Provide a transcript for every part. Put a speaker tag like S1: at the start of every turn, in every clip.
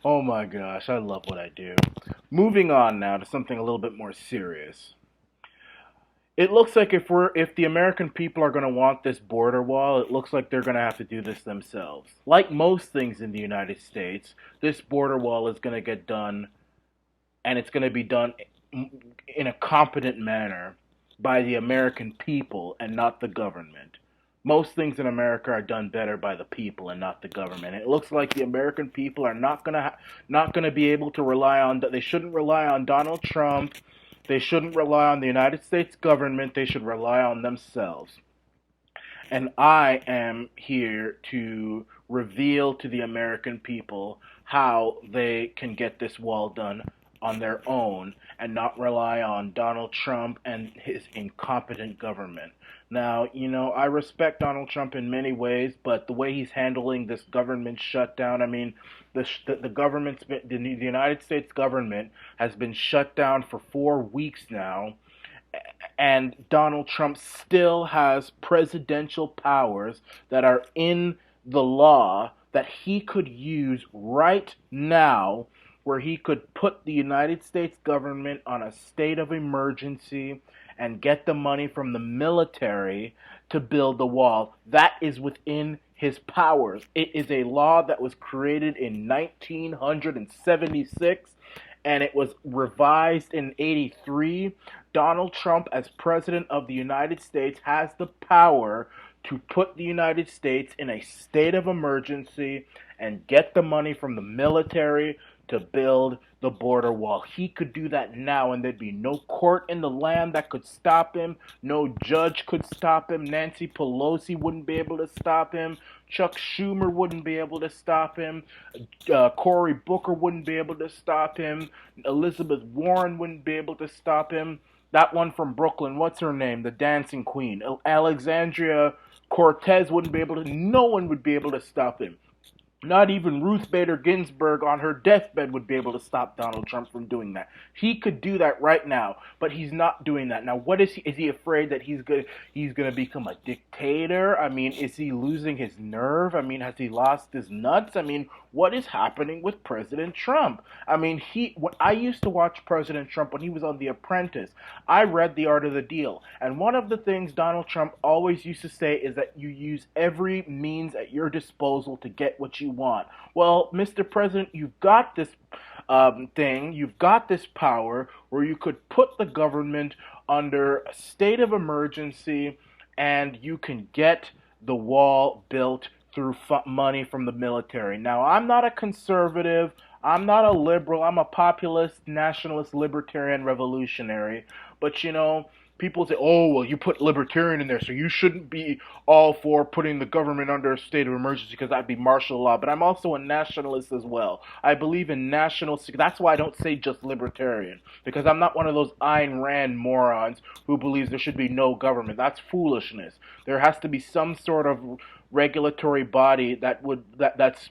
S1: Oh my gosh, I love what I do. Moving on now to something a little bit more serious. It looks like if the American people are going to want this border wall, it looks like they're going to have to do this themselves. Like most things in the United States, this border wall is going to get done, and it's going to be done in a competent manner by the American people and not the government. Most things in America are done better by the people and not the government. It looks like the American people are not gonna be able to rely on. They shouldn't rely on Donald Trump. They shouldn't rely on the United States government. They should rely on themselves. And I am here to reveal to the American people how they can get this wall done on their own and not rely on Donald Trump and his incompetent government. Now, I respect Donald Trump in many ways, but the way he's handling this government shutdown, I mean, the government's been, the United States government has been shut down for 4 weeks now, and Donald Trump still has presidential powers that are in the law that he could use right now, where he could put the United States government on a state of emergency and get the money from the military to build the wall. That is within his powers. It is a law that was created in 1976 and it was revised in 83. Donald Trump, as President of the United States, has the power to put the United States in a state of emergency and get the money from the military to build the border wall. He could do that now, and there'd be no court in the land that could stop him. No judge could stop him. Nancy Pelosi wouldn't be able to stop him. Chuck Schumer wouldn't be able to stop him. Cory Booker wouldn't be able to stop him. Elizabeth Warren wouldn't be able to stop him. That one from Brooklyn, what's her name? The dancing queen. Alexandria Cortez wouldn't be able to, no one would be able to stop him. Not even Ruth Bader Ginsburg on her deathbed would be able to stop Donald Trump from doing that. He could do that right now, but he's not doing that. Now, what is he? Is he afraid that he's gonna become a dictator? I mean, is he losing his nerve? I mean, has he lost his nuts? I mean, what is happening with President Trump? I mean, when I used to watch President Trump when he was on The Apprentice, I read The Art of the Deal, and one of the things Donald Trump always used to say is that you use every means at your disposal to get what you want. Well, Mr. President, you've got this you've got this power where you could put the government under a state of emergency and you can get the wall built through money from the military. Now, I'm not a conservative, I'm not a liberal, I'm a populist, nationalist, libertarian, revolutionary, but people say, oh, well, you put libertarian in there, so you shouldn't be all for putting the government under a state of emergency because that'd be martial law. But I'm also a nationalist as well. I believe in national security. That's why I don't say just libertarian, because I'm not one of those Ayn Rand morons who believes there should be no government. That's foolishness. There has to be some sort of regulatory body that's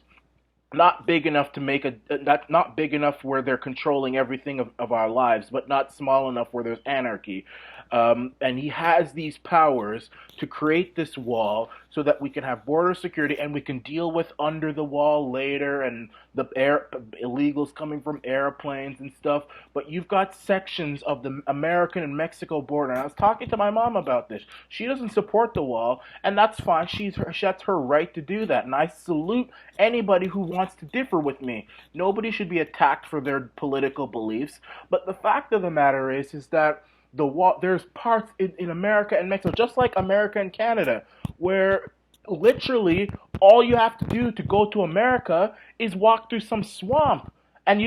S1: not big enough to make a that's not big enough where they're controlling everything of our lives, but not small enough where there's anarchy. And he has these powers to create this wall so that we can have border security and we can deal with under the wall later and the illegals coming from airplanes and stuff. But you've got sections of the American and Mexico border. And I was talking to my mom about this. She doesn't support the wall, and that's fine. That's her right to do that. And I salute anybody who wants to differ with me. Nobody should be attacked for their political beliefs. But the fact of the matter is that there's parts in America and Mexico, just like America and Canada, where literally all you have to do to go to America is walk through some swamp. And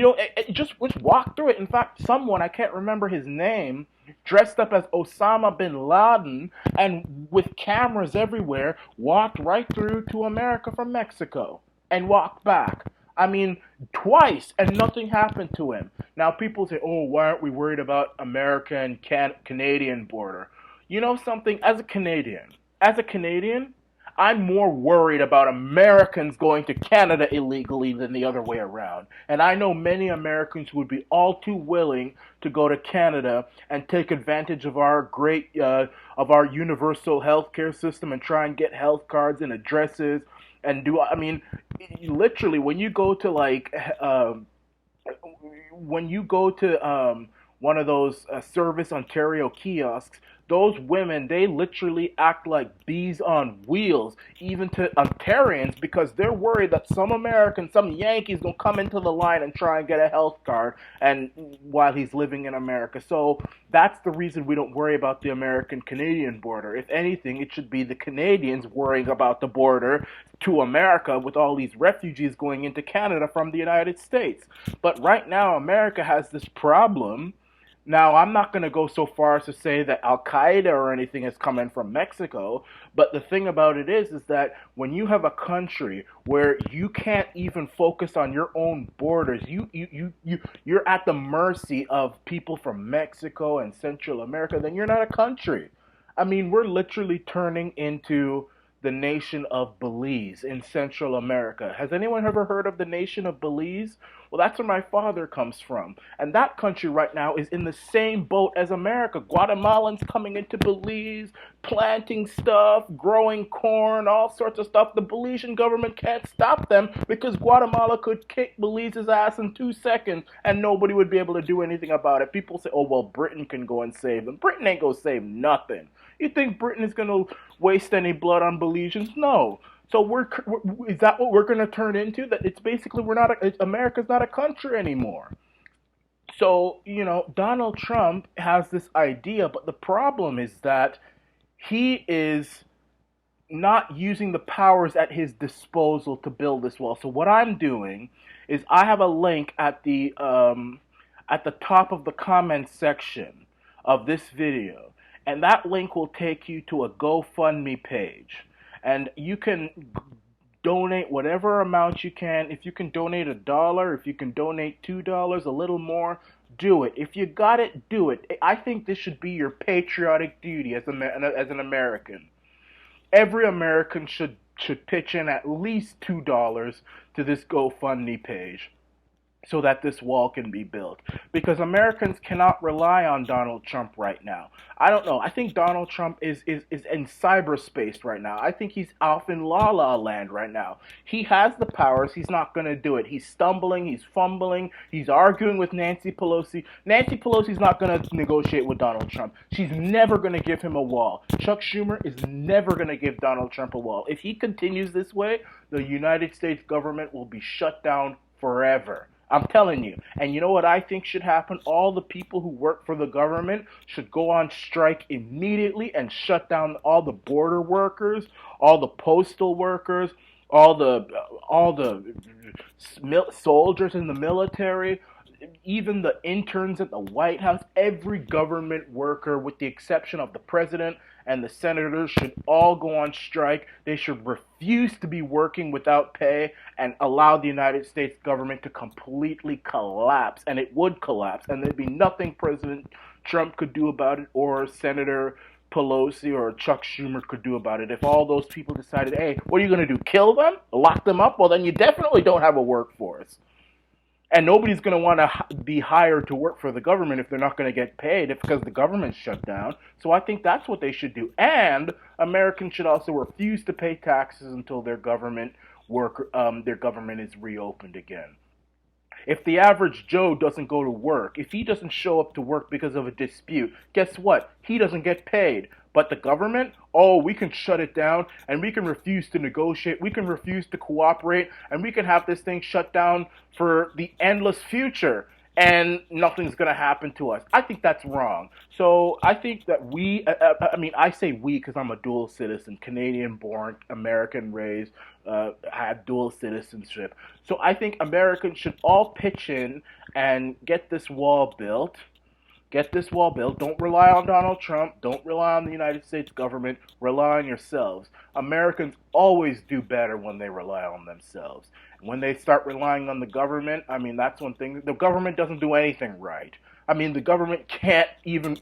S1: just walk through it. In fact, someone, I can't remember his name, dressed up as Osama bin Laden and with cameras everywhere, walked right through to America from Mexico and walked back. I mean, twice, and nothing happened to him. Now, people say, oh, why aren't we worried about American Canadian border? You know something? As a Canadian, I'm more worried about Americans going to Canada illegally than the other way around. And I know many Americans would be all too willing to go to Canada and take advantage of our of our universal health care system and try and get health cards and addresses And literally, when you go to when you go to one of those Service Ontario kiosks, those women, they literally act like bees on wheels, even to Ontarians, because they're worried that some American, some Yankees, gonna come into the line and try and get a health card, and while he's living in America. So that's the reason we don't worry about the American-Canadian border. If anything, it should be the Canadians worrying about the border to America with all these refugees going into Canada from the United States. But right now, America has this problem. Now, I'm not going to go so far as to say that Al Qaeda or anything is coming from Mexico, but the thing about it is that when you have a country where you can't even focus on your own borders, you're at the mercy of people from Mexico and Central America, then you're not a country. I mean, we're literally turning into the nation of Belize in Central America. Has anyone ever heard of the nation of Belize? Well, that's where my father comes from. And that country right now is in the same boat as America. Guatemalans coming into Belize, planting stuff, growing corn, all sorts of stuff. The Belizean government can't stop them because Guatemala could kick Belize's ass in 2 seconds and nobody would be able to do anything about it. People say, oh, well, Britain can go and save them. Britain ain't going to save nothing. You think Britain is going to waste any blood on Belizeans? No. So is that what we're going to turn into? That it's basically America's not a country anymore. So, Donald Trump has this idea, but the problem is that he is not using the powers at his disposal to build this wall. So what I'm doing is I have a link at the top of the comment section of this video. And that link will take you to a GoFundMe page. And you can donate whatever amount you can. If you can donate $1, if you can donate $2, a little more, do it. If you got it, do it. I think this should be your patriotic duty as an American. Every American should pitch in at least $2 to this GoFundMe page, so that this wall can be built. Because Americans cannot rely on Donald Trump right now. I don't know. I think Donald Trump is in cyberspace right now. I think he's off in La La Land right now. He has the powers. He's not going to do it. He's stumbling. He's fumbling. He's arguing with Nancy Pelosi. Nancy Pelosi's not going to negotiate with Donald Trump. She's never going to give him a wall. Chuck Schumer is never going to give Donald Trump a wall. If he continues this way, the United States government will be shut down forever. I'm telling you. And you know what I think should happen? All the people who work for the government should go on strike immediately and shut down all the border workers, all the postal workers, all the soldiers in the military, even the interns at the White House. Every government worker, with the exception of the president and the senators, should all go on strike. They should refuse to be working without pay and allow the United States government to completely collapse. And it would collapse. And there'd be nothing President Trump could do about it, or Senator Pelosi or Chuck Schumer could do about it. If all those people decided, hey, what are you going to do? Kill them? Lock them up? Well, then you definitely don't have a workforce. And nobody's going to want to be hired to work for the government if they're not going to get paid, because the government's shut down. So I think that's what they should do. And Americans should also refuse to pay taxes until their government is reopened again. If the average Joe doesn't go to work, if he doesn't show up to work because of a dispute, guess what? He doesn't get paid. But the government, oh, we can shut it down, and we can refuse to negotiate, we can refuse to cooperate, and we can have this thing shut down for the endless future, and nothing's going to happen to us. I think that's wrong. So I think that I say we because I'm a dual citizen, Canadian-born, American-raised, have dual citizenship. So I think Americans should all pitch in and get this wall built. Get this wall built. Don't rely on Donald Trump. Don't rely on the United States government. Rely on yourselves. Americans always do better when they rely on themselves. When they start relying on the government, that's one thing. The government doesn't do anything right. The government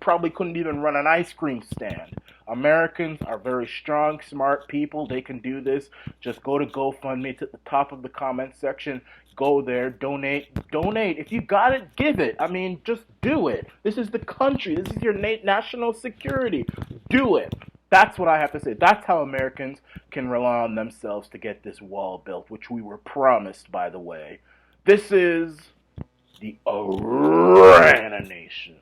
S1: probably couldn't even run an ice cream stand. Americans are very strong, smart people. They can do this. Just go to GoFundMe. It's at the top of the comment section. Go there, donate. If you got it, give it. Just do it. This is the country. This is your national security. Do it. That's what I have to say. That's how Americans can rely on themselves to get this wall built, which we were promised, by the way. This is the Arana Nation.